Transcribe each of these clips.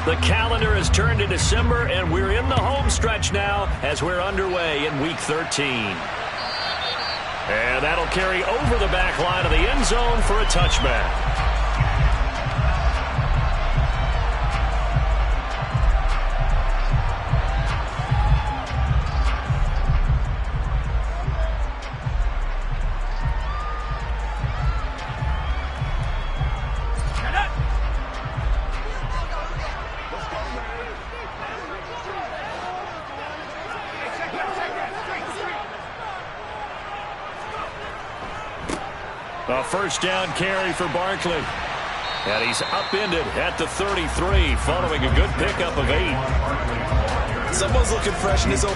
The calendar has turned to December, and we're in the home stretch now as we're underway in Week 13. And that'll carry over the back line of the end zone for a touchback. A first down carry for Barkley. And he's upended at the 33 following a good pickup of 8. Someone's looking fresh in his own.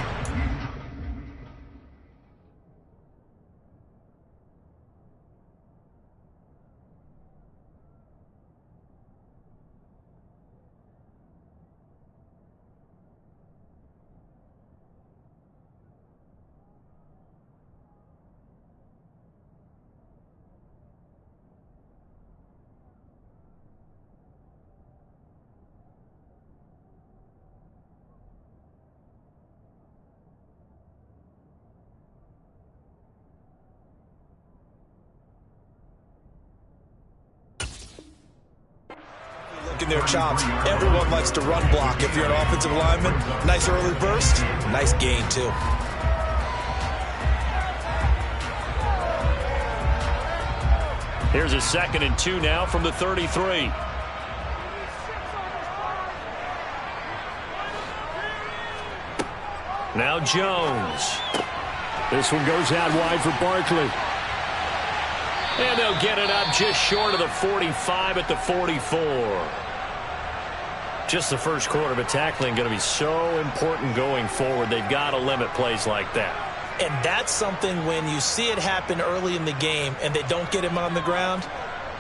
In their chops. Everyone likes to run block. If you're an offensive lineman, nice early burst, nice gain too. Here's a 2nd and 2 now from the 33. Now Jones. This one goes out wide for Barkley. And they'll get it up just short of the 45 at the 44. Just the first quarter, but tackling going to be so important going forward. They've got to limit plays like that. And that's something when you see it happen early in the game and they don't get him on the ground,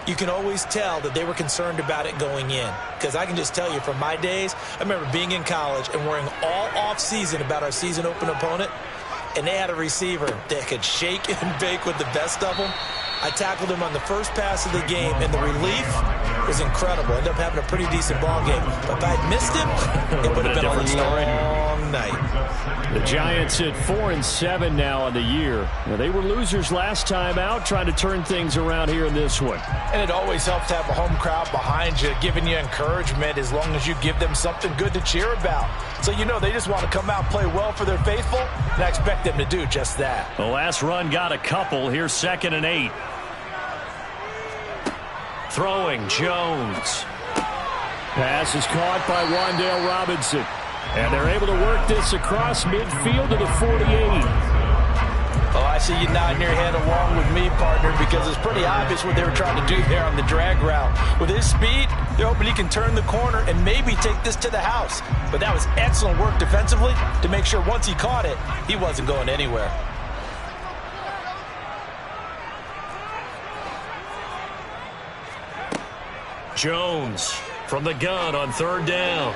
you can always tell that they were concerned about it going in. Because I can just tell you from my days, I remember being in college and worrying all off-season about our season open opponent, and they had a receiver that could shake and bake with the best of them. I tackled him on the first pass of the game, and the relief was incredible. Ended up having a pretty decent ball game. But if I had missed him, it would have been a long night. The Giants at 4-7 now on the year. Now, they were losers last time out, trying to turn things around here in this one. And it always helps to have a home crowd behind you, giving you encouragement as long as you give them something good to cheer about. So you know they just want to come out and play well for their faithful, and I expect them to do just that. The last run got a couple. Here's 2nd and 8. Throwing Jones. Pass is caught by Wan'Dale Robinson. And they're able to work this across midfield to the 48. Oh, I see you nodding your head along with me, partner, because it's pretty obvious what they were trying to do there on the drag route. With his speed, they're hoping he can turn the corner and maybe take this to the house. But that was excellent work defensively to make sure once he caught it, he wasn't going anywhere. Jones from the gun on 3rd down.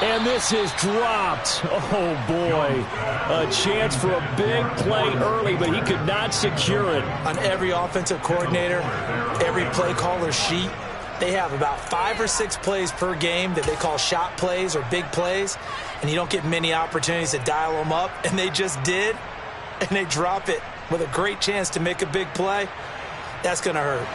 And this is dropped. Oh, boy. A chance for a big play early, but he could not secure it. On every offensive coordinator, every play caller sheet, they have about 5 or 6 plays per game that they call shot plays or big plays, and you don't get many opportunities to dial them up, and they just did, and they drop it with a great chance to make a big play. That's going to hurt.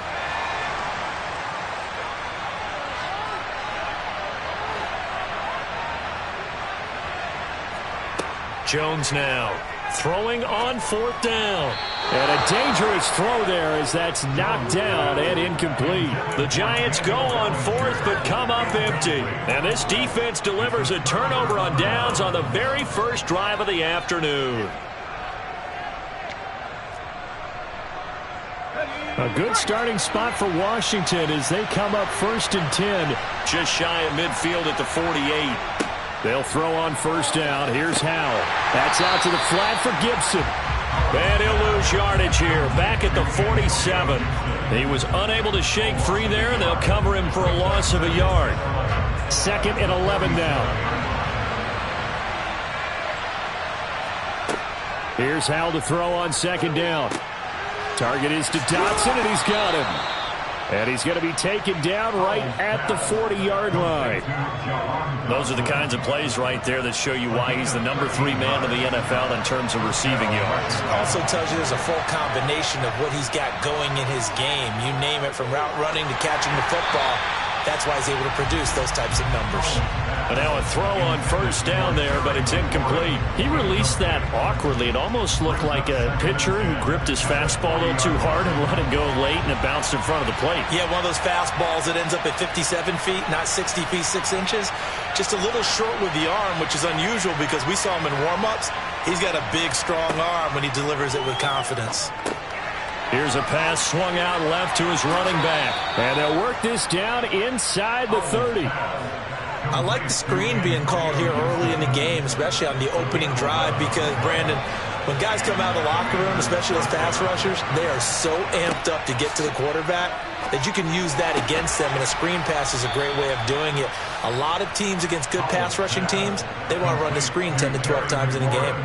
Jones now throwing on 4th down. And a dangerous throw there as that's knocked down and incomplete. The Giants go on 4th but come up empty. And this defense delivers a turnover on downs on the very first drive of the afternoon. A good starting spot for Washington as they come up 1st and 10. Just shy of midfield at the 48. They'll throw on 1st down. Here's Howell. That's out to the flat for Gibson. And he'll lose yardage here. Back at the 47. He was unable to shake free there, and they'll cover him for a loss of a yard. 2nd and 11 now. Here's Howell to throw on 2nd down. Target is to Dotson, and he's got him. And he's going to be taken down right at the 40-yard line. Those are the kinds of plays right there that show you why he's the number 3 man in the NFL in terms of receiving yards. Also tells you there's a full combination of what he's got going in his game. You name it, from route running to catching the football. That's why he's able to produce those types of numbers. And now a throw on first down there, but it's incomplete. He released that awkwardly. It almost looked like a pitcher who gripped his fastball a little too hard and let it go late, and it bounced in front of the plate. Yeah, one of those fastballs that ends up at 57 feet, not 60 feet 6 inches. Just a little short with the arm, which is unusual because we saw him in warm-ups. He's got a big, strong arm when he delivers it with confidence. Here's a pass swung out left to his running back. And they'll work this down inside the 30. I like the screen being called here early in the game, especially on the opening drive, because, Brandon, when guys come out of the locker room, especially those pass rushers, they are so amped up to get to the quarterback that you can use that against them, and a screen pass is a great way of doing it. A lot of teams against good pass rushing teams, they want to run the screen 10 to 12 times in a game.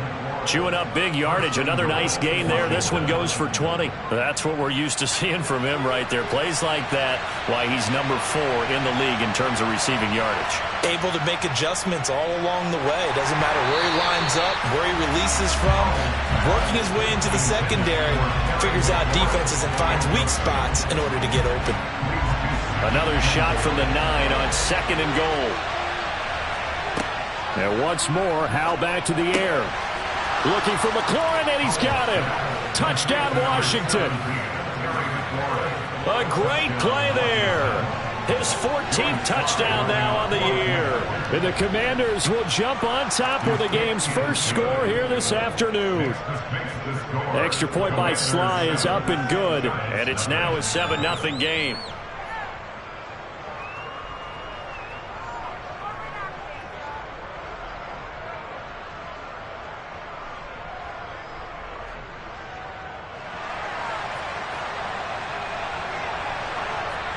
Chewing up big yardage. Another nice gain there. This one goes for 20. That's what we're used to seeing from him right there. Plays like that, why he's number 4 in the league in terms of receiving yardage. Able to make adjustments all along the way. Doesn't matter where he lines up, where he releases from. Working his way into the secondary. Figures out defenses and finds weak spots in order to get open. Another shot from the 9 on 2nd and goal. And once more, Howell back to the air. Looking for McLaurin, and he's got him. Touchdown, Washington. A great play there. His 14th touchdown now on the year. And the Commanders will jump on top with the game's first score here this afternoon. Extra point by Sly is up and good. And it's now a 7-0 game.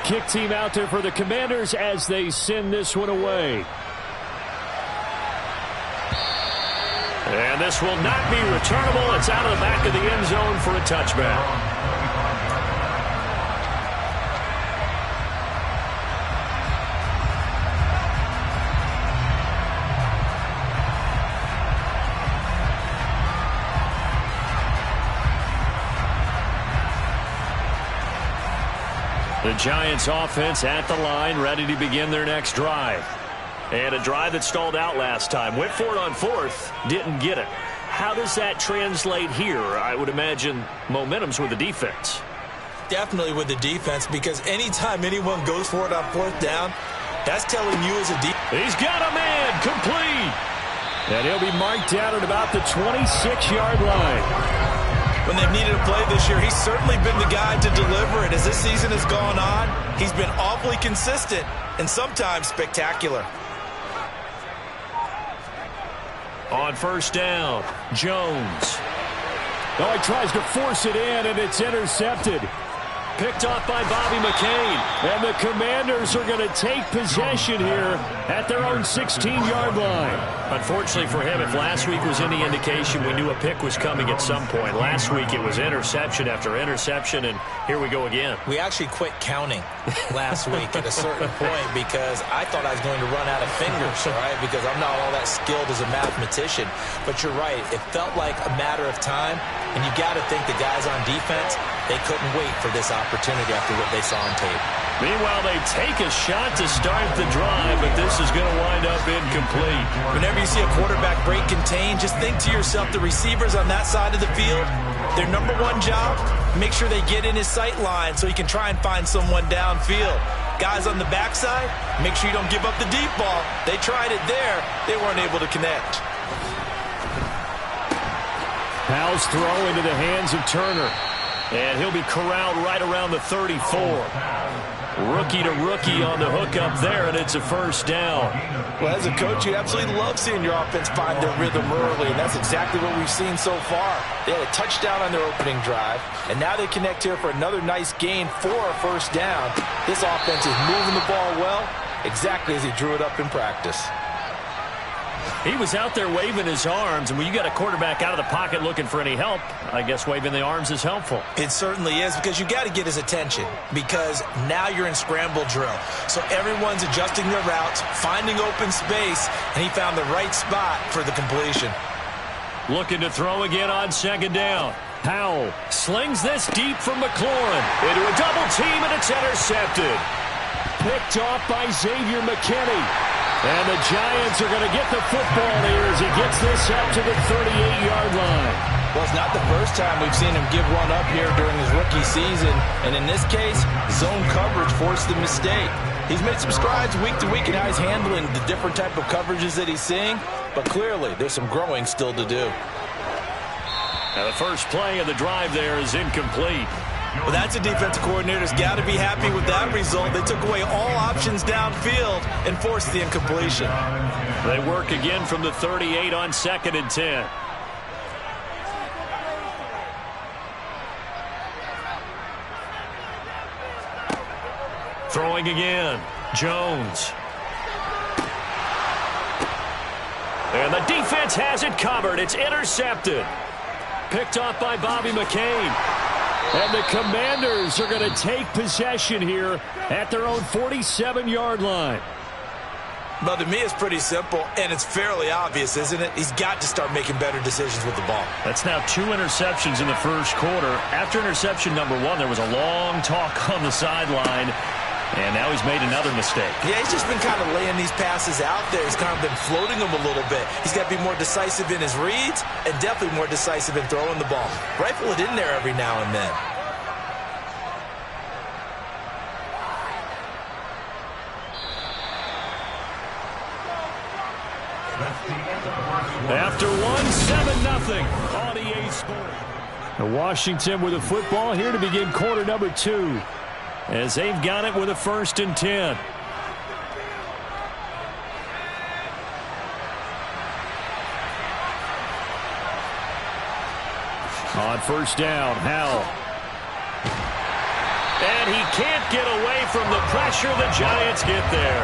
Kick team out there for the Commanders as they send this one away. And this will not be returnable. It's out of the back of the end zone for a touchback. The Giants offense at the line, ready to begin their next drive. And a drive that stalled out last time. Went for it on 4th, didn't get it. How does that translate here? I would imagine momentum's with the defense. Definitely with the defense, because anytime anyone goes for it on 4th down, that's telling you as a defense. He's got a man, complete. And he'll be marked down at about the 26-yard line. When they've needed a play this year, he's certainly been the guy to deliver it. As this season has gone on, he's been awfully consistent and sometimes spectacular. On first down, Jones. Oh, he tries to force it in, and it's intercepted. Picked off by Bobby McCain. And the Commanders are going to take possession here at their own 16-yard line. Unfortunately for him, if last week was any indication, we knew a pick was coming at some point. Last week it was interception after interception, and here we go again. We actually quit counting last week at a certain point because I thought I was going to run out of fingers, all right, because I'm not all that skilled as a mathematician. But you're right. It felt like a matter of time, and you got to think the guys on defense, they couldn't wait for this opportunity after what they saw on tape. Meanwhile, they take a shot to start the drive, but this is going to wind up incomplete. Whenever you see a quarterback break contain, just think to yourself, the receivers on that side of the field, their number one job, make sure they get in his sight line so he can try and find someone downfield. Guys on the backside, make sure you don't give up the deep ball. They tried it there. They weren't able to connect. Powell's throw into the hands of Turner. And he'll be corralled right around the 34. Rookie to rookie on the hook up there, and it's a first down. Well, as a coach, you absolutely love seeing your offense find their rhythm early, and that's exactly what we've seen so far. They had a touchdown on their opening drive, and now they connect here for another nice gain for a first down. This offense is moving the ball well, exactly as he drew it up in practice. He was out there waving his arms, and when you got a quarterback out of the pocket looking for any help, I guess waving the arms is helpful. It certainly is, because you got to get his attention, because now you're in scramble drill. So everyone's adjusting their routes, finding open space, and he found the right spot for the completion. Looking to throw again on second down. Howell slings this deep from McLaurin into a double team, and it's intercepted. Picked off by Xavier McKinney. And the Giants are going to get the football here as he gets this up to the 38-yard line. Well, it's not the first time we've seen him give one up here during his rookie season. And in this case, zone coverage forced the mistake. He's made some strides week to week in how he's handling the different type of coverages that he's seeing. But clearly, there's some growing still to do. Now the first play of the drive there is incomplete. Well, that's a defensive coordinator's got to be happy with that result. They took away all options downfield and forced the incompletion. They work again from the 38 on 2nd and 10. Throwing again. Jones. And the defense has it covered. It's intercepted. Picked off by Bobby McCain. And the Commanders are going to take possession here at their own 47-yard line. Well, to me, it's pretty simple, and it's fairly obvious, isn't it? He's got to start making better decisions with the ball. That's now 2 interceptions in the first quarter. After interception number 1, there was a long talk on the sideline, and now he's made another mistake. Yeah, he's just been kind of laying these passes out there. He's kind of been floating them a little bit. He's got to be more decisive in his reads and definitely more decisive in throwing the ball. Rifle it in there every now and then. After 1, 7-0 on EA Sports. Washington with the football here to begin quarter number 2. As they've got it with a 1st and 10. On 1st down, Howell. And he can't get away from the pressure. The Giants get there.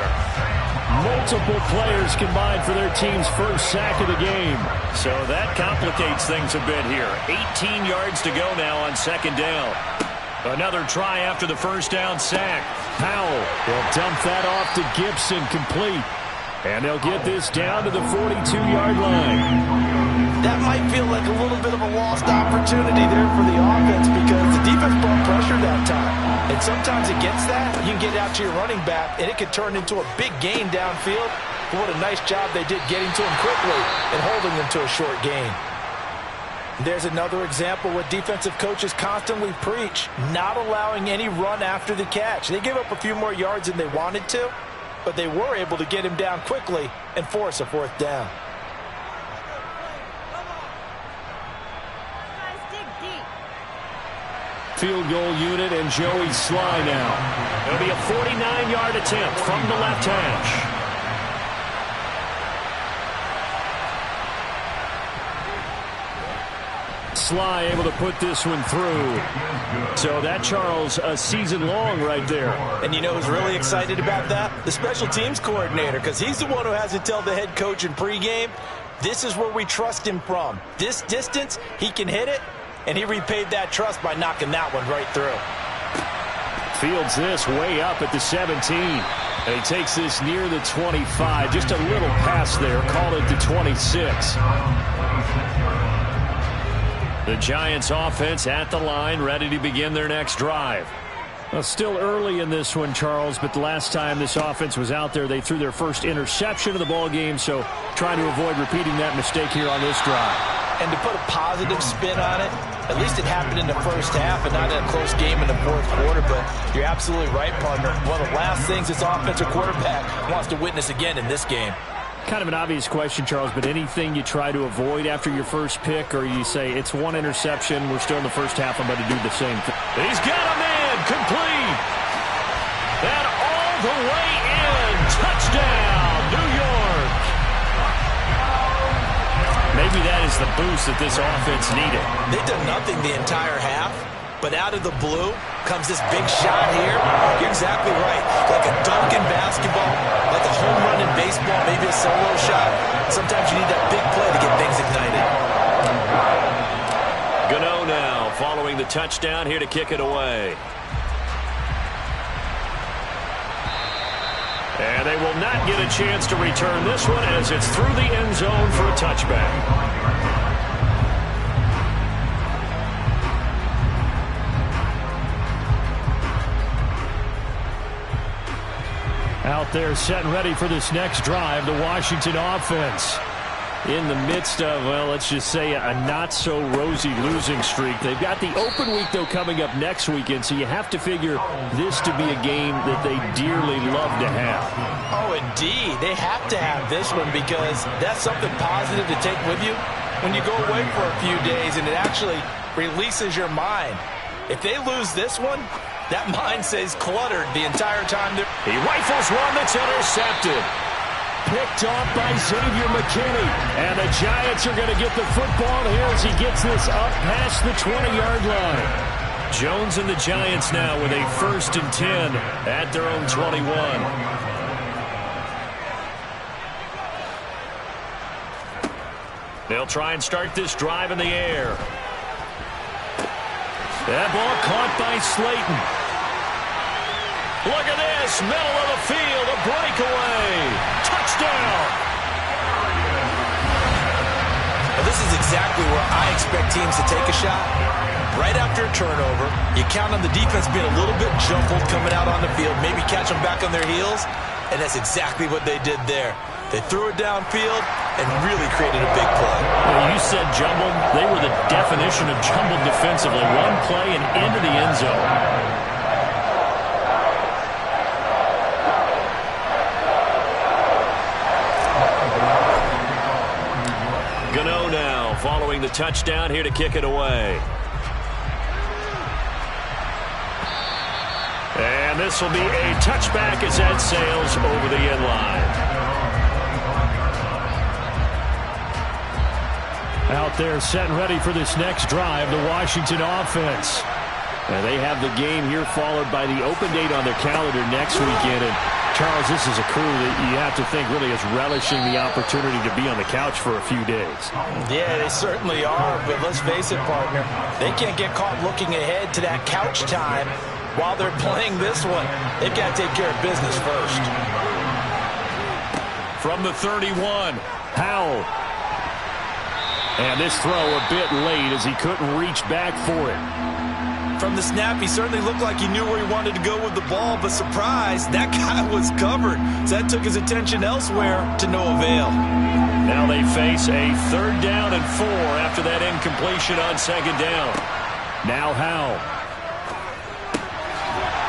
Multiple players combined for their team's first sack of the game. So that complicates things a bit here. 18 yards to go now on 2nd down. Another try after the 1st down sack. Howell will dump that off to Gibson, complete. And they'll get this down to the 42-yard line. That might feel like a little bit of a lost opportunity there for the offense because the defense brought pressure that time. And sometimes it gets that. You can get out to your running back, and it can turn into a big gain downfield. But what a nice job they did getting to him quickly and holding him to a short gain. There's another example what defensive coaches constantly preach, not allowing any run after the catch. They gave up a few more yards than they wanted to, but they were able to get him down quickly and force a 4th down. Field goal unit and Joey Sly now. It'll be a 49-yard attempt from the left hash. Sly able to put this one through. So that, Charles, a season long right there. And you know who's really excited about that? The special teams coordinator, because he's the one who has to tell the head coach in pregame, this is where we trust him from. This distance, he can hit it, and he repaid that trust by knocking that one right through. Fields this way up at the 17. And he takes this near the 25. Just a little pass there. Call it the 26. The Giants offense at the line, ready to begin their next drive. Well, still early in this one, Charles, but the last time this offense was out there, they threw their first interception of the ball game, so trying to avoid repeating that mistake here on this drive. And to put a positive spin on it, at least it happened in the first half and not in a close game in the 4th quarter, but you're absolutely right, partner. One of the last things this offensive quarterback wants to witness again in this game. Kind of an obvious question, Charles, but anything you try to avoid after your first pick, or you say it's one interception, we're still in the first half, I'm going to do the same thing. He's got a man, complete. And all the way in, touchdown, New York. Maybe that is the boost that this offense needed. They've done nothing the entire half, But out of the blue comes this big shot here. You're exactly right. Like a dunk in basketball, like a home run in baseball, maybe a solo shot. Sometimes you need that big play to get things ignited. Gano now following the touchdown here to kick it away. And they will not get a chance to return this one as it's through the end zone for a touchback. Out there set and ready for this next drive, the Washington offense. In the midst of, well, let's just say a not-so-rosy losing streak. They've got the open week, though, coming up next weekend, so you have to figure this to be a game that they dearly love to have. Oh, indeed. They have to have this one because that's something positive to take with you when you go away for a few days, and it actually releases your mind. If they lose this one, that mind stays cluttered the entire time. He rifles one that's intercepted. Picked off by Xavier McKinney. And the Giants are going to get the football here as he gets this up past the 20-yard line. Jones and the Giants now with a 1st and 10 at their own 21. They'll try and start this drive in the air. That ball caught by Slayton. Look at this, middle of the field, a breakaway. Touchdown. Well, this is exactly where I expect teams to take a shot. Right after a turnover, you count on the defense being a little bit jumbled coming out on the field, maybe catch them back on their heels, and that's exactly what they did there. They threw it downfield and really created a big play. Well, you said jumbled. They were the definition of jumbled defensively. One play and into the end zone. Gano now following the touchdown here to kick it away. And this will be a touchback as that sails over the end line. Out there set and ready for this next drive, the Washington offense. And they have the game here followed by the open date on their calendar next weekend. And Charles, this is a crew that you have to think really is relishing the opportunity to be on the couch for a few days. Yeah, they certainly are, but let's face it, partner. They can't get caught looking ahead to that couch time while they're playing this one. They've got to take care of business first. From the 31, Howell. And this throw a bit late as he couldn't reach back for it. From the snap, he certainly looked like he knew where he wanted to go with the ball, but surprise, that guy was covered. So that took his attention elsewhere to no avail. Now they face a 3rd down and 4 after that incompletion on 2nd down. Now Howell.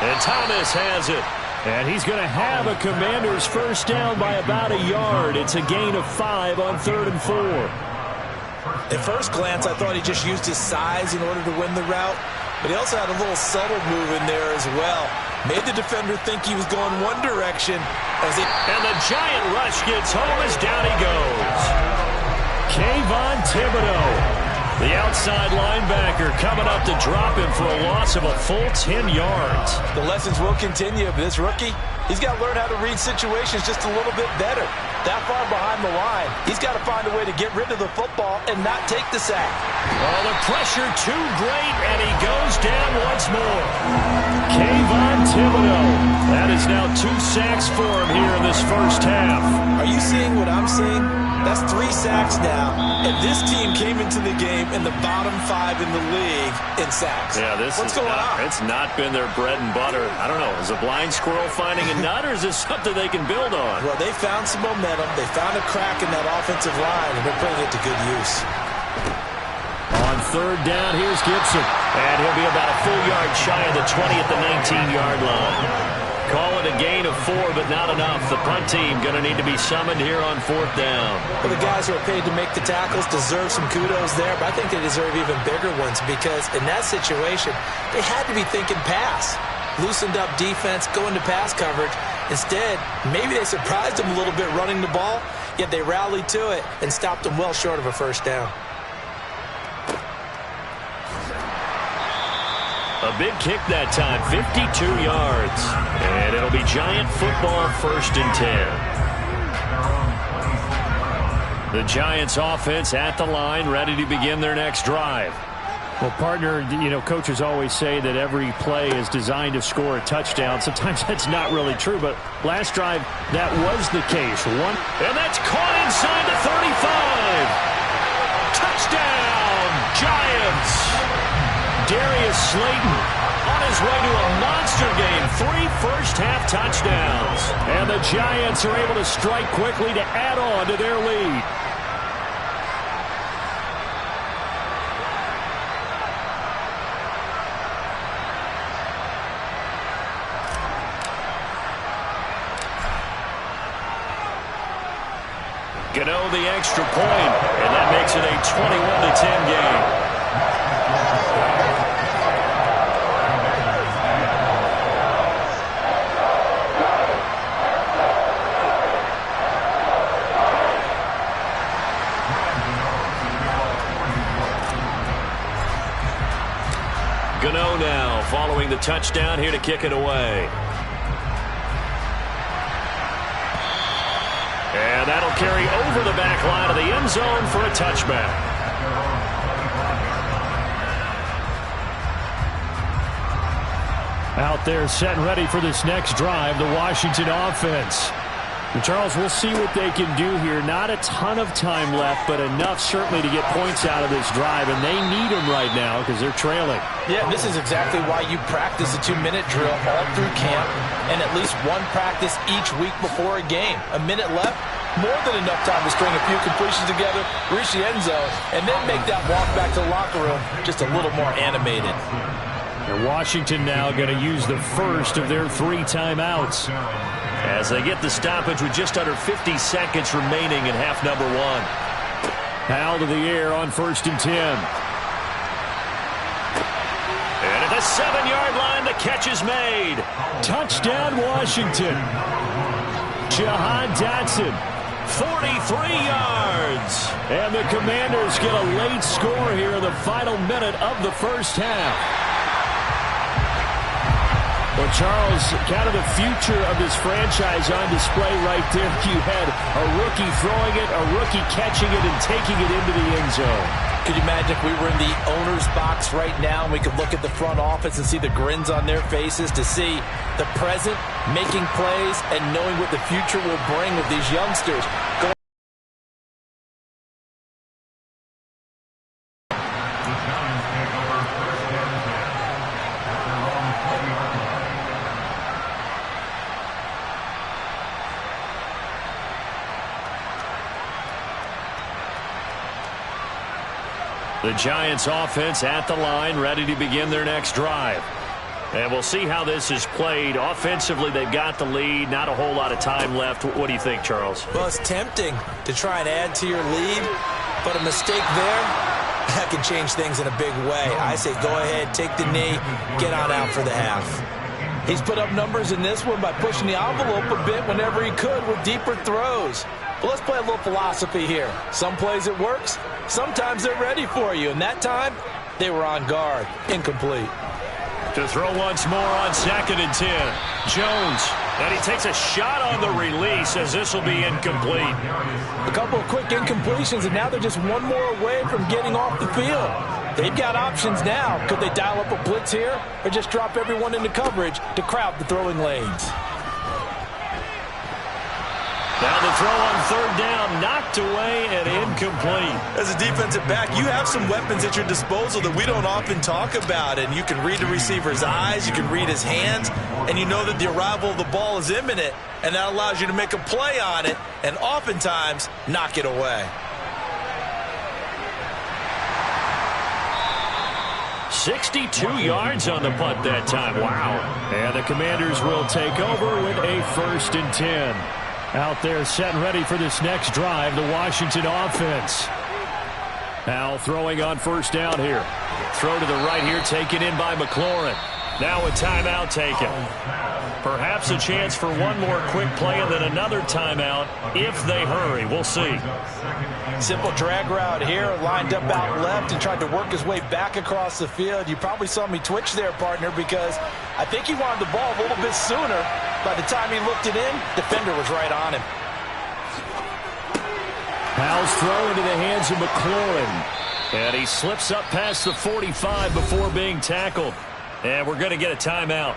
And Thomas has it. And he's going to have a Commander's 1st down by about a yard. It's a gain of 5 on 3rd and 4. At first glance, I thought he just used his size in order to win the route, but he also had a little subtle move in there as well. Made the defender think he was going one direction. And the giant rush gets home as down he goes. Kayvon Thibodeaux, the outside linebacker, coming up to drop him for a loss of a full 10 yards. The lessons will continue, but this rookie, he's got to learn how to read situations just a little bit better. That far behind the line, he's got to find a way to get rid of the football and not take the sack. Oh, the pressure too great, and he goes down once more. Kayvon Thibodeaux. That is now 2 sacks for him here in this first half. Are you seeing what I'm seeing? That's 3 sacks now, and this team came into the game in the bottom 5 in the league in sacks. Yeah, What's going on? It's not been their bread and butter. I don't know. Is a blind squirrel finding a nut, or is this something they can build on? Well, they found some momentum. They found a crack in that offensive line, and they're putting it to good use. On 3rd down, here's Gibson. And he'll be about a full yard shy of the 20 at the 19-yard line. Call it a gain of 4, but not enough. The punt team going to need to be summoned here on 4th down. Well, the guys who are paid to make the tackles deserve some kudos there, but I think they deserve even bigger ones because in that situation, they had to be thinking pass. Loosened up defense, going to pass coverage. Instead, maybe they surprised them a little bit running the ball, yet they rallied to it and stopped them well short of a 1st down. A big kick that time, 52 yards. And it'll be Giant football, 1st and 10. The Giants offense at the line, ready to begin their next drive. Well, partner, coaches always say that every play is designed to score a touchdown. Sometimes that's not really true, but last drive, that was the case. And that's caught inside the 35. Touchdown, Giants. Darius Slayton on his way to a monster game. 3 first-half touchdowns. And the Giants are able to strike quickly to add on to their lead. Gano the extra point, and that makes it a 21-10 game. Gano now following the touchdown here to kick it away. And that'll carry over the back line of the end zone for a touchback. Out there set and ready for this next drive, the Washington offense. And Charles, we'll see what they can do here. Not a ton of time left, but enough certainly to get points out of this drive, and they need them right now because they're trailing. Yeah, this is exactly why you practice a 2-minute drill all through camp and at least one practice each week before a game. A minute left, more than enough time to string a few completions together, reach the end zone, and then make that walk back to the locker room just a little more animated. And Washington now going to use the first of their 3 timeouts as they get the stoppage with just under 50 seconds remaining in half number 1. Out of the air on 1st and 10. And at the 7-yard line, the catch is made. Touchdown, Washington. Jahan Dotson, 43 yards. And the Commanders get a late score here in the final minute of the first half. Well, Charles, kind of the future of this franchise on display right there. You had a rookie throwing it, a rookie catching it, and taking it into the end zone. Could you imagine if we were in the owner's box right now and we could look at the front office and see the grins on their faces, to see the present making plays and knowing what the future will bring with these youngsters. The Giants offense at the line, ready to begin their next drive. And we'll see how this is played. Offensively, they've got the lead. Not a whole lot of time left. What do you think, Charles? Well, it's tempting to try and add to your lead, but a mistake there, that can change things in a big way. I say go ahead, take the knee, get on out for the half. He's put up numbers in this one by pushing the envelope a bit whenever he could with deeper throws. But let's play a little philosophy here. Some plays it works, sometimes they're ready for you, and that time they were on guard. Incomplete. To throw once more on 2nd and 10. Jones, and he takes a shot on the release as this will be incomplete. A couple of quick incompletions, and now they're just one more away from getting off the field. They've got options now. Could they dial up a blitz here or just drop everyone into coverage to crowd the throwing lanes? Now the throw on 3rd down, knocked away and incomplete. As a defensive back, you have some weapons at your disposal that we don't often talk about. And you can read the receiver's eyes, you can read his hands, and you know that the arrival of the ball is imminent. And that allows you to make a play on it and oftentimes knock it away. 62 yards on the punt that time. Wow. And the Commanders will take over with a 1st and 10. Out there set and ready for this next drive, the Washington offense. Now throwing on 1st down here. Throw to the right here, taken in by McLaurin. Now a timeout taken. Perhaps a chance for one more quick play and then another timeout if they hurry. We'll see. Simple drag route here, lined up out left and tried to work his way back across the field. You probably saw me twitch there, partner, because I think he wanted the ball a little bit sooner. By the time he looked it in, defender was right on him. Powell's throw into the hands of McLaurin. And he slips up past the 45 before being tackled. And we're going to get a timeout.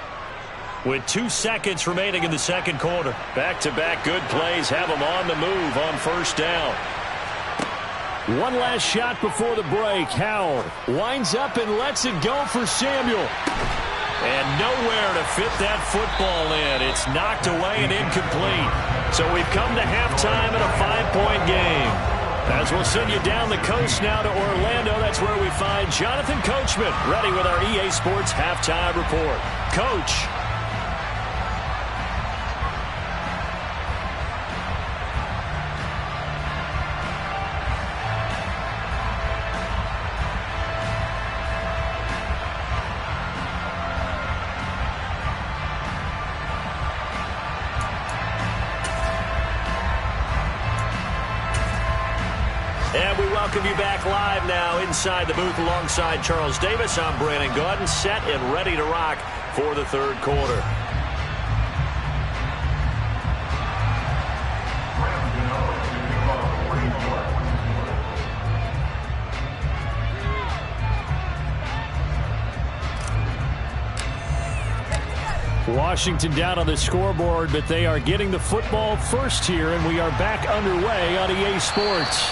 With 2 seconds remaining in the second quarter. Back-to-back good plays have them on the move on first down. One last shot before the break. Howell winds up and lets it go for Samuel. And nowhere to fit that football in. It's knocked away and incomplete. So we've come to halftime in a 5-point game. As we'll send you down the coast now to Orlando, that's where we find Jonathan Coachman, ready with our EA Sports Halftime Report. Coach. And we welcome you back live now inside the booth alongside Charles Davis. I'm Brandon Gaudin, set and ready to rock for the third quarter. Washington down on the scoreboard, but they are getting the football first here, and we are back underway on EA Sports.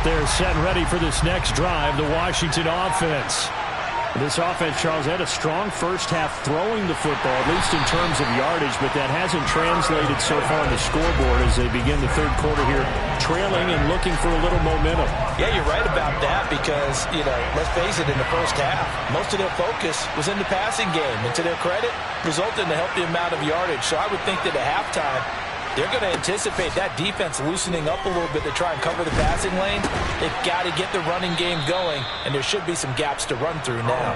They're set and ready for this next drive, the Washington offense. This offense, Charles, had a strong first half throwing the football, at least in terms of yardage, but that hasn't translated so far on the scoreboard as they begin the third quarter here, trailing and looking for a little momentum. Yeah, you're right about that because, let's face it, in the first half, most of their focus was in the passing game. And to their credit, resulted in a healthy amount of yardage. So I would think that at halftime, they're going to anticipate that defense loosening up a little bit to try and cover the passing lane. They've got to get the running game going, and there should be some gaps to run through now.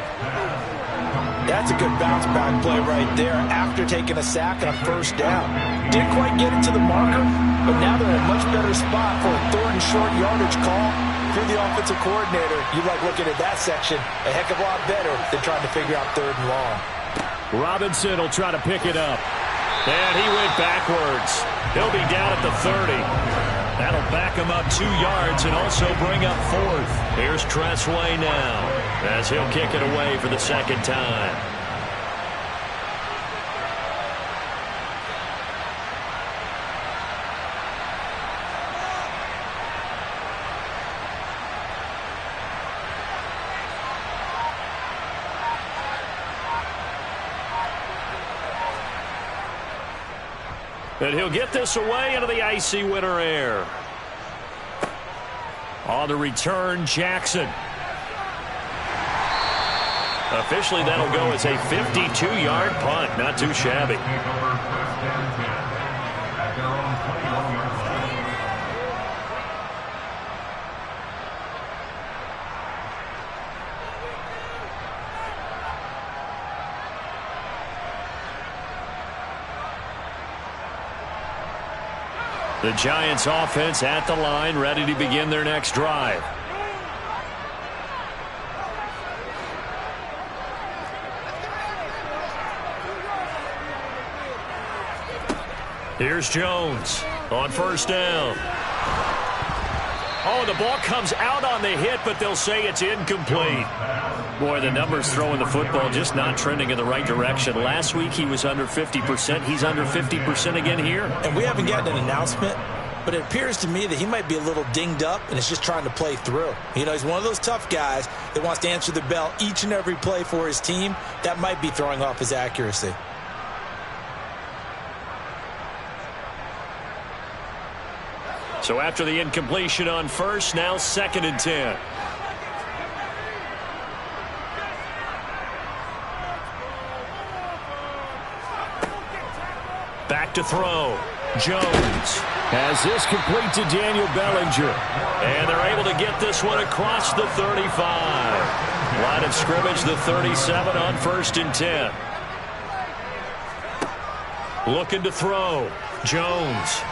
That's a good bounce back play right there after taking a sack on first down. Didn't quite get it to the marker, but now they're in a much better spot for a third and short yardage call. If you're the offensive coordinator, you like looking at that section a heck of a lot better than trying to figure out third and long. Robinson will try to pick it up. And he went backwards. He'll be down at the 30. That'll back him up 2 yards and also bring up fourth. Here's Tressway now as he'll kick it away for the second time. And he'll get this away into the icy winter air. On the return, Jackson. Officially, that'll go as a 52-yard punt. Not too shabby. The Giants offense at the line, ready to begin their next drive. Here's Jones on first down. Oh, the ball comes out on the hit, but they'll say it's incomplete. Boy, the numbers throwing the football just not trending in the right direction. Last week he was under 50%. He's under 50% again here. And we haven't gotten an announcement but it appears to me that he might be a little dinged up and is just trying to play through. You know, he's one of those tough guys that wants to answer the bell each and every play for his team. That might be throwing off his accuracy. So after the incompletion on first, now 2nd and 10. Back to throw. Jones has this complete to Daniel Bellinger. And they're able to get this one across the 35. Line of scrimmage, the 37 on 1st and 10. Looking to throw. Jones.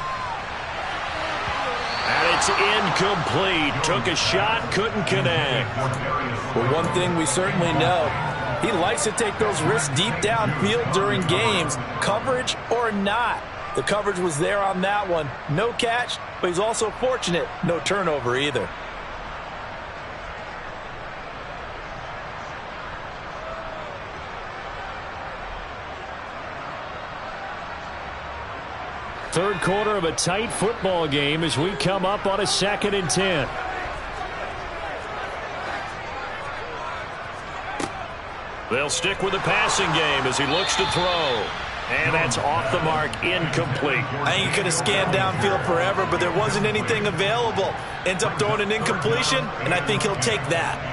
And it's incomplete. Took a shot, couldn't connect. Well, one thing we certainly know, he likes to take those risks deep downfield during games, coverage or not. The coverage was there on that one. No catch, but he's also fortunate. No turnover either. Third quarter of a tight football game as we come up on a 2nd and 10. They'll stick with the passing game as he looks to throw. And that's off the mark, incomplete. I think he could have scanned downfield forever, but there wasn't anything available. Ends up throwing an incompletion, and I think he'll take that.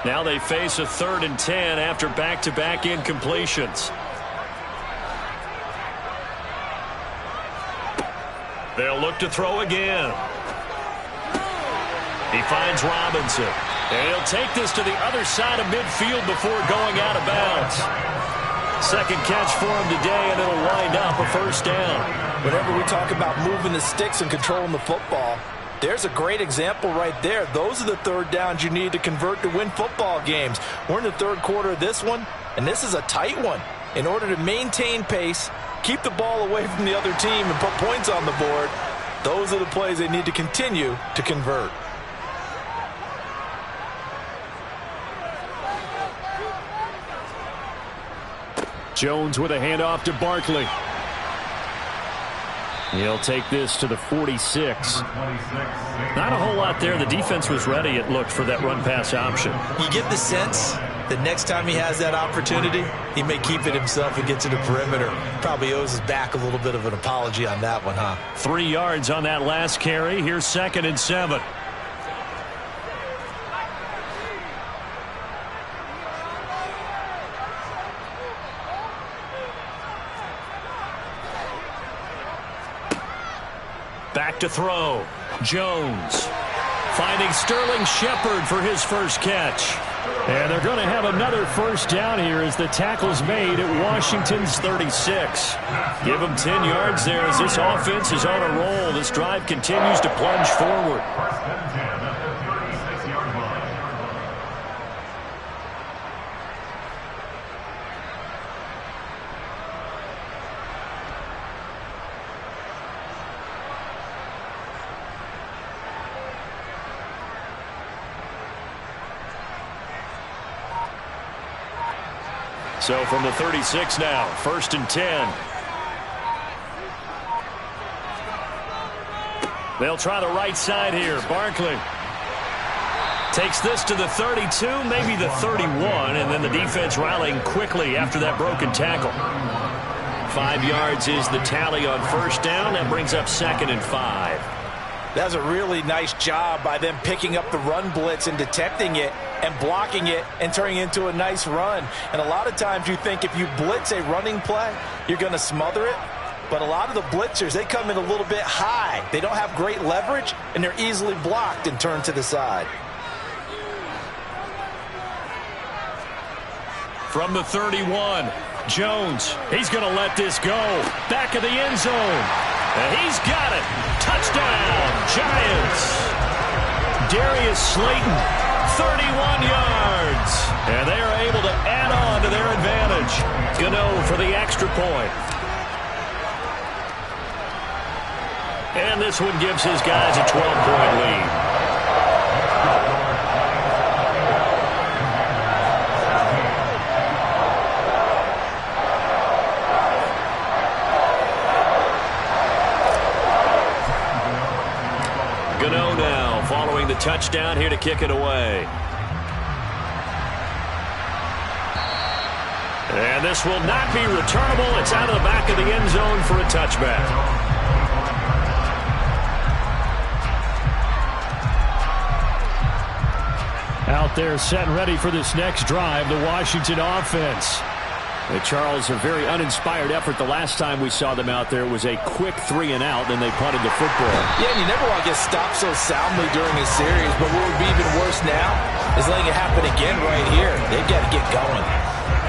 Now they face a 3rd and 10 after back-to-back incompletions. They'll look to throw again. He finds Robinson. And he'll take this to the other side of midfield before going out of bounds. Second catch for him today, and it'll wind up a 1st down. Whenever we talk about moving the sticks and controlling the football, there's a great example right there. Those are the 3rd downs you need to convert to win football games. We're in the 3rd quarter of this one, and this is a tight one. In order to maintain pace, keep the ball away from the other team, and put points on the board, those are the plays they need to continue to convert. Jones with a handoff to Barkley. He'll take this to the 46. Not a whole lot there. The defense was ready, it looked, for that run-pass option. You get the sense that next time he has that opportunity, he may keep it himself and get to the perimeter. Probably owes his back a little bit of an apology on that one, huh? 3 yards on that last carry. Here's 2nd and 7. Back to throw. Jones finding Sterling Shepard for his first catch. And they're going to have another 1st down here as the tackle's made at Washington's 36. Give them 10 yards there as this offense is on a roll. This drive continues to plunge forward. So from the 36 now, 1st and 10. They'll try the right side here. Barkley takes this to the 32, maybe the 31, and then the defense rallying quickly after that broken tackle. 5 yards is the tally on 1st down. That brings up 2nd and 5. That's a really nice job by them picking up the run blitz and detecting it and blocking it and turning it into a nice run. And a lot of times you think if you blitz a running play, you're going to smother it. But a lot of the blitzers, they come in a little bit high. They don't have great leverage, and they're easily blocked and turned to the side. From the 31, Jones, he's going to let this go. Back of the end zone. And he's got it. Touchdown, Giants. Darius Slayton, 31 yards. And they are able to add on to their advantage. Gano for the extra point. And this one gives his guys a 12-point lead. touchdown here to kick it away. And this will not be returnable. It's out of the back of the end zone for a touchback. Out there set and ready for this next drive, the Washington offense. Charles, a very uninspired effort the last time we saw them out there. It was a quick 3-and-out, then they punted the football. Yeah, and you never want to get stopped so soundly during a series, but what would be even worse now is letting it happen again right here. They've got to get going.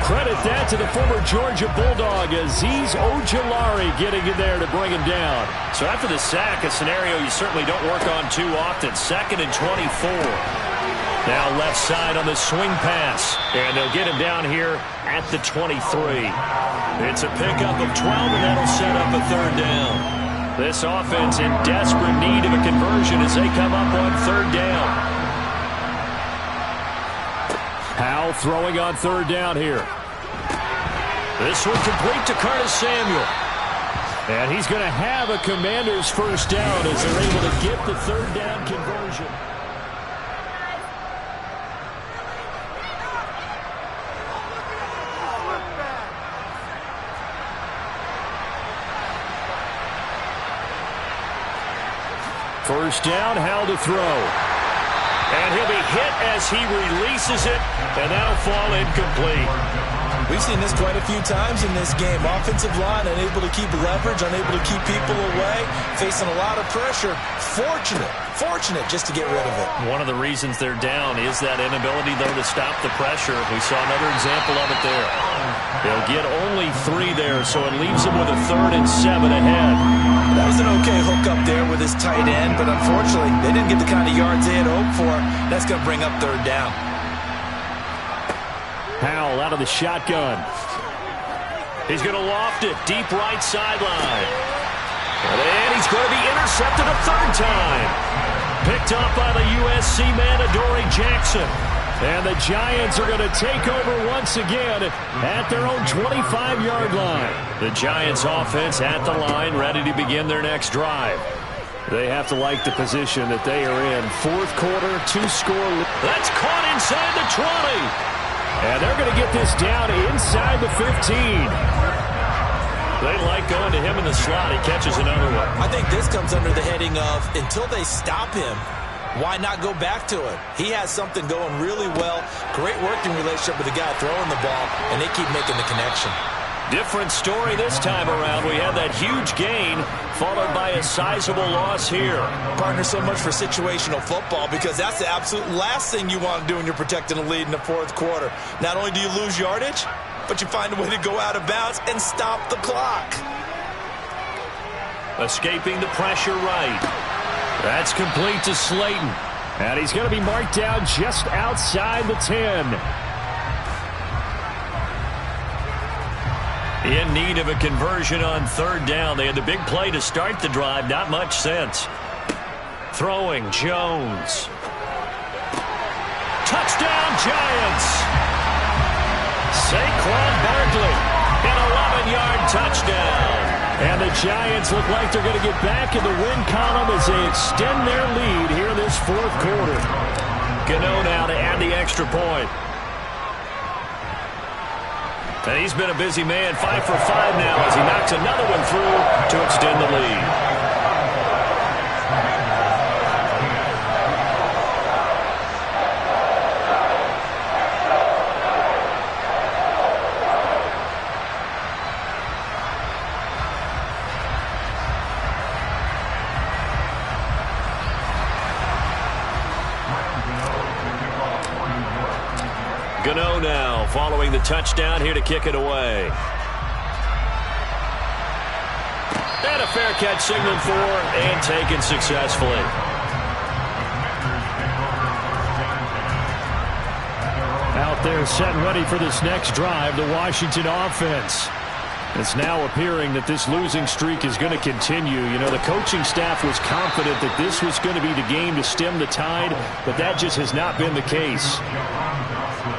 Credit that to the former Georgia Bulldog, Azeez Ojulari, getting in there to bring him down. So after the sack, a scenario you certainly don't work on too often. 2nd and 24. Now left side on the swing pass. And they'll get him down here at the 23. It's a pickup of 12, and that'll set up a 3rd down. This offense in desperate need of a conversion as they come up on 3rd down. Howell throwing on 3rd down here. This one complete to Curtis Samuel. And he's going to have a Commanders 1st down as they're able to get the 3rd down conversion. First down, Howell to throw. And he'll be hit as he releases it, and that'll fall incomplete. We've seen this quite a few times in this game. Offensive line unable to keep leverage, unable to keep people away, facing a lot of pressure. Fortunate just to get rid of it. One of the reasons they're down is that inability, though, to stop the pressure. We saw another example of it there. They'll get only 3 there, so it leaves them with a 3rd and 7 ahead. That was an okay hook up there with his tight end, but unfortunately, they didn't get the kind of yards they had hoped for. That's going to bring up 3rd down. Howell out of the shotgun. He's going to loft it deep right sideline. And he's going to be intercepted a 3rd time. Picked up by the USC man, Adoree Jackson. And the Giants are going to take over once again at their own 25-yard line. The Giants offense at the line, ready to begin their next drive. They have to like the position that they are in. 4th quarter, 2-score. That's caught inside the 20. And they're going to get this down inside the 15. They like going to him in the slot. He catches another one. I think this comes under the heading of until they stop him, why not go back to it? He has something going really well. Great working relationship with the guy throwing the ball, and they keep making the connection. Different story this time around. We had that huge gain followed by a sizable loss here. Partner, so much for situational football because that's the absolute last thing you want to do when you're protecting a lead in the 4th quarter. Not only do you lose yardage, but you find a way to go out of bounds and stop the clock. Escaping the pressure right. That's complete to Slayton. And he's going to be marked down just outside the 10. In need of a conversion on 3rd down. They had the big play to start the drive. Not much sense. Throwing, Jones. Touchdown, Giants. Saquon Barkley, an 11-yard touchdown. And the Giants look like they're going to get back in the win column as they extend their lead here in this 4th quarter. Gano now to add the extra point. And he's been a busy man, 5 for 5 now as he knocks another one through to extend the lead. Gano now following the touchdown here to kick it away. And a fair catch signaled for and taken successfully. Out there set and ready for this next drive, the Washington offense. It's now appearing that this losing streak is going to continue. You know, the coaching staff was confident that this was going to be the game to stem the tide, but that just has not been the case.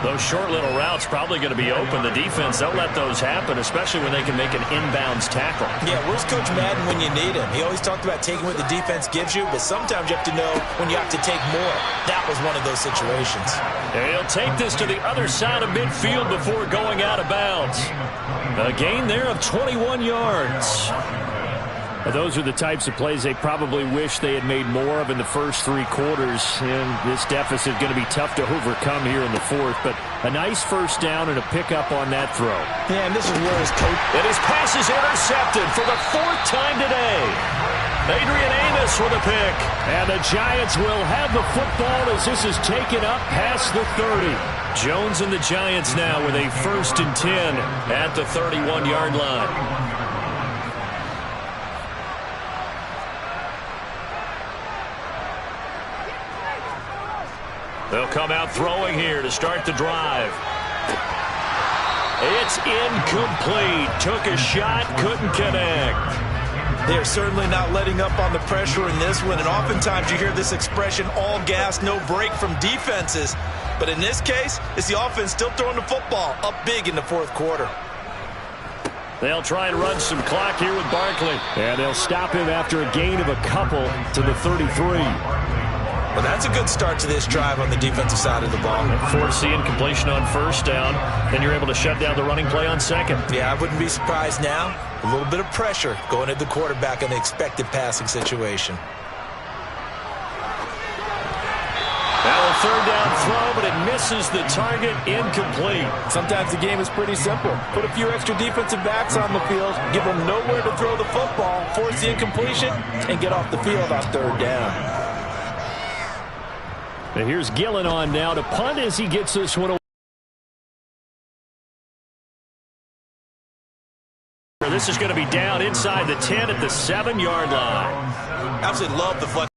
Those short little routes probably going to be open. The defense, they'll let those happen, especially when they can make an inbounds tackle. Yeah, where's Coach Madden when you need him? He always talked about taking what the defense gives you, but sometimes you have to know when you have to take more. That was one of those situations. And he'll take this to the other side of midfield before going out of bounds. A gain there of 21 yards. Those are the types of plays they probably wish they had made more of in the first 3 quarters. And this deficit is going to be tough to overcome here in the fourth. But a nice first down and a pickup on that throw. Yeah, and this is where his coach... And his pass is intercepted for the 4th time today. Adrian Amos with a pick. And the Giants will have the football as this is taken up past the 30. Jones and the Giants now with a 1st and 10 at the 31-yard line. They'll come out throwing here to start the drive. It's incomplete. Took a shot, couldn't connect. They're certainly not letting up on the pressure in this one, and oftentimes you hear this expression, all gas, no break from defenses. But in this case, it's the offense still throwing the football up big in the 4th quarter. They'll try and run some clock here with Barkley. And they'll stop him after a gain of a couple to the 33. Well, that's a good start to this drive on the defensive side of the ball. Force the incompletion on 1st down. Then you're able to shut down the running play on 2nd. Yeah, I wouldn't be surprised now. A little bit of pressure going at the quarterback in the expected passing situation. Now a 3rd down throw, but it misses the target, incomplete. Sometimes the game is pretty simple. Put a few extra defensive backs on the field, give them nowhere to throw the football, force the incompletion, and get off the field on 3rd down. And here's Gillen on now to punt as he gets this one away. This is going to be down inside the 10 at the 7-yard line. Absolutely love the flex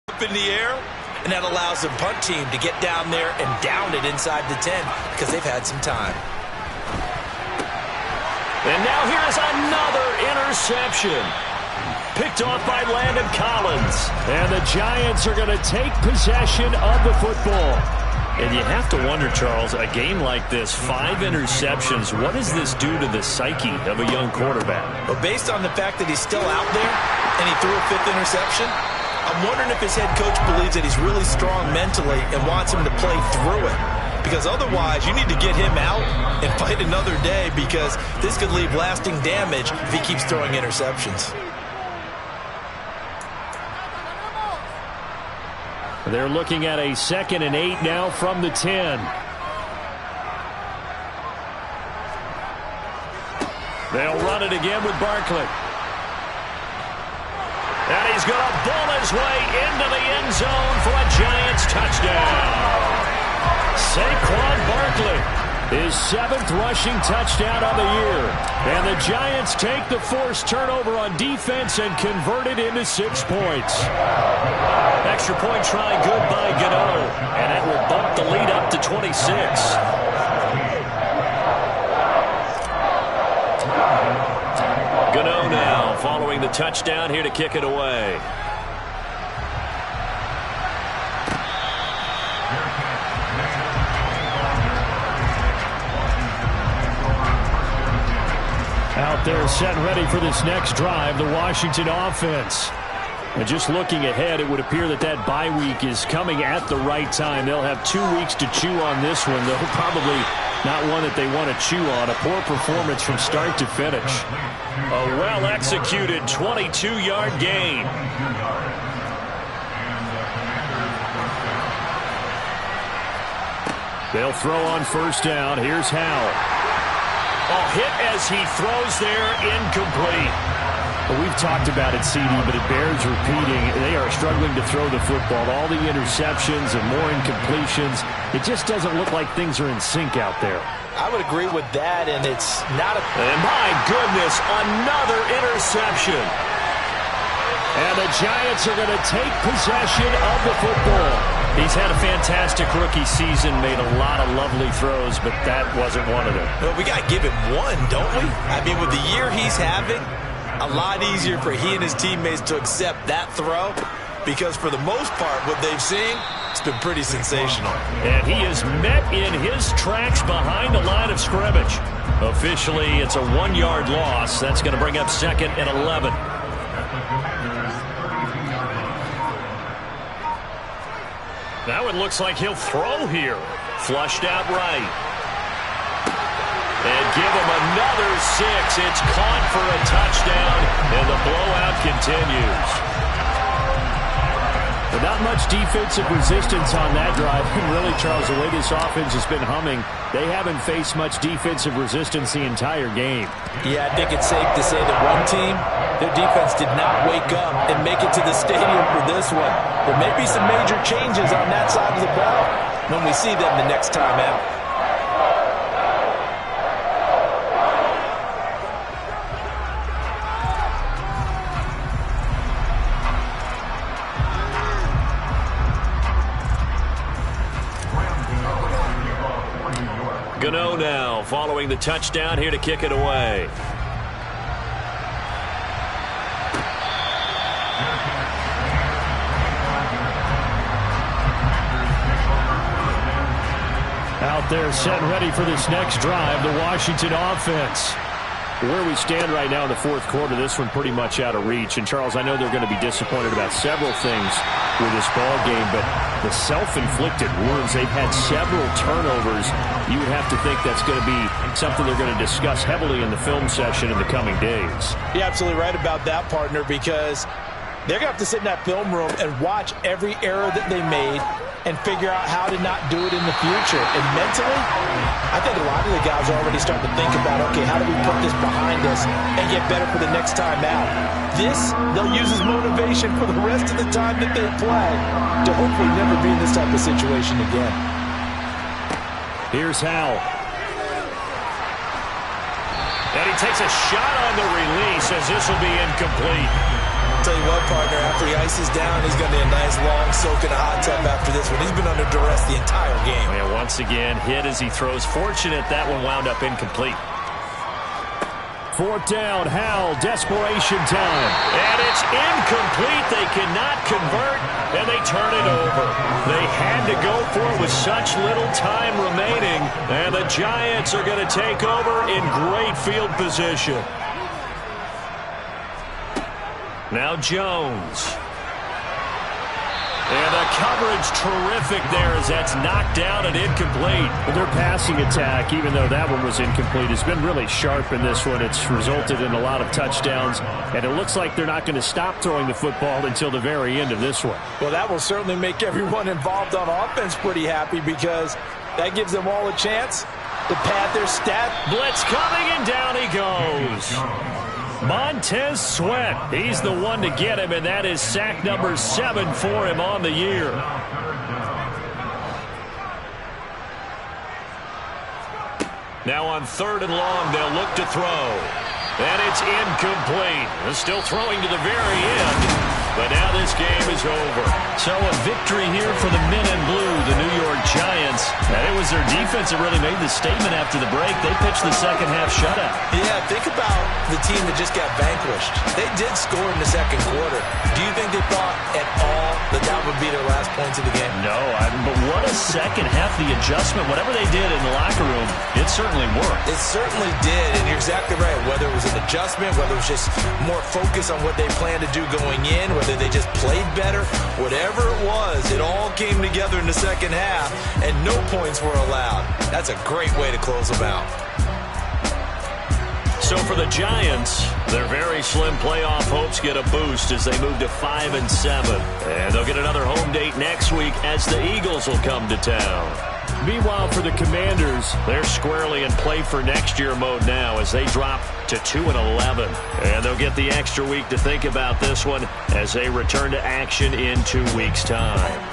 up in the air, and that allows the punt team to get down there and down it inside the 10 because they've had some time. And now here is another interception. Picked off by Landon Collins. And the Giants are going to take possession of the football. And you have to wonder, Charles, a game like this, 5 interceptions, what does this do to the psyche of a young quarterback? Well, based on the fact that he's still out there and he threw a 5th interception, I'm wondering if his head coach believes that he's really strong mentally and wants him to play through it. Because otherwise, you need to get him out and fight another day because this could leave lasting damage if he keeps throwing interceptions. They're looking at a 2nd and 8 now from the 10. They'll run it again with Barkley. And he's going to bull his way into the end zone for a Giants touchdown. Saquon Barkley, his 7th rushing touchdown of the year. And the Giants take the forced turnover on defense and convert it into 6 points. Extra point try good by Gano. And that will bump the lead up to 26. Gano now following the touchdown here to kick it away. Out there set and ready for this next drive, the Washington offense. And just looking ahead, it would appear that that bye week is coming at the right time. They'll have 2 weeks to chew on this one, though probably not one that they want to chew on. A poor performance from start to finish. A well-executed 22-yard gain. They'll throw on 1st down. Here's Howell. A hit as he throws there, incomplete. Well, we've talked about it, CD, but it bears repeating. They are struggling to throw the football. All the interceptions and more incompletions. It just doesn't look like things are in sync out there. I would agree with that, and it's not a... And my goodness, another interception. And the Giants are going to take possession of the football. He's had a fantastic rookie season, made a lot of lovely throws, but that wasn't one of them. Well, we got to give him one, don't we? I mean, with the year he's having, a lot easier for he and his teammates to accept that throw because for the most part, what they've seen, It's been pretty sensational. And he is met in his tracks behind the line of scrimmage. Officially, it's a 1-yard loss. That's going to bring up 2nd and 11. Now it looks like he'll throw here. Flushed out right. And give him another 6. It's caught for a touchdown, and the blowout continues. But not much defensive resistance on that drive. And really, Charles, the way this offense has been humming, they haven't faced much defensive resistance the entire game. Yeah, I think it's safe to say that one team, their defense did not wake up and make it to the stadium for this one. There may be some major changes on that side of the ball when we see them the next time out. Gano now following the touchdown here to kick it away. Out there set and ready for this next drive, the Washington offense. Where we stand right now in the 4th quarter, this one pretty much out of reach. And, Charles, I know they're going to be disappointed about several things with this ball game, but the self-inflicted wounds, they've had several turnovers. You would have to think that's going to be something they're going to discuss heavily in the film session in the coming days. You're absolutely right about that, partner, because they're going to have to sit in that film room and watch every error that they made and figure out how to not do it in the future. And mentally, I think a lot of the guys are already starting to think about, okay, how do we put this behind us and get better for the next time out? This, they'll use as motivation for the rest of the time that they play to hopefully never be in this type of situation again. Here's Howell. And he takes a shot on the release as this will be incomplete. Tell you what, partner, after he ices down, he's going to need a nice long soak in a hot tub after this one. He's been under duress the entire game. Yeah, once again, hit as he throws. Fortunate that one wound up incomplete. 4th down, Howell, desperation time. And it's incomplete. They cannot convert, and they turn it over. They had to go for it with such little time remaining, and the Giants are going to take over in great field position. Now Jones. And the coverage terrific there as that's knocked down and incomplete. But their passing attack, even though that one was incomplete, has been really sharp in this one. It's resulted in a lot of touchdowns, and it looks like they're not going to stop throwing the football until the very end of this one. Well, that will certainly make everyone involved on offense pretty happy because that gives them all a chance to pad their stat. Blitz coming, and down he goes. Montez Sweat, he's the one to get him, and that is sack number 7 for him on the year. Now on 3rd and long, they'll look to throw. And it's incomplete. They're still throwing to the very end, but now this game is over. So a victory here for the men in blue, the New York Giants. And it was their defense that really made the statement after the break. They pitched the second half shutout. Yeah, think about the team that just got vanquished. They did score in the 2nd quarter. Do you think they thought at all that that would be their last points of the game? No, but what a second half. The adjustment, whatever they did in the locker room, it certainly worked. It certainly did, and you're exactly right. Whether it was an adjustment, whether it was just more focus on what they planned to do going in, whether they just played better, whatever it was, it all came together in the second half, and no points were allowed. That's a great way to close them out. So for the Giants, their very slim playoff hopes get a boost as they move to 5-7. And they'll get another home date next week as the Eagles will come to town. Meanwhile, for the Commanders, they're squarely in play for next year mode now as they drop to 2-11. And they'll get the extra week to think about this one as they return to action in 2 weeks' time.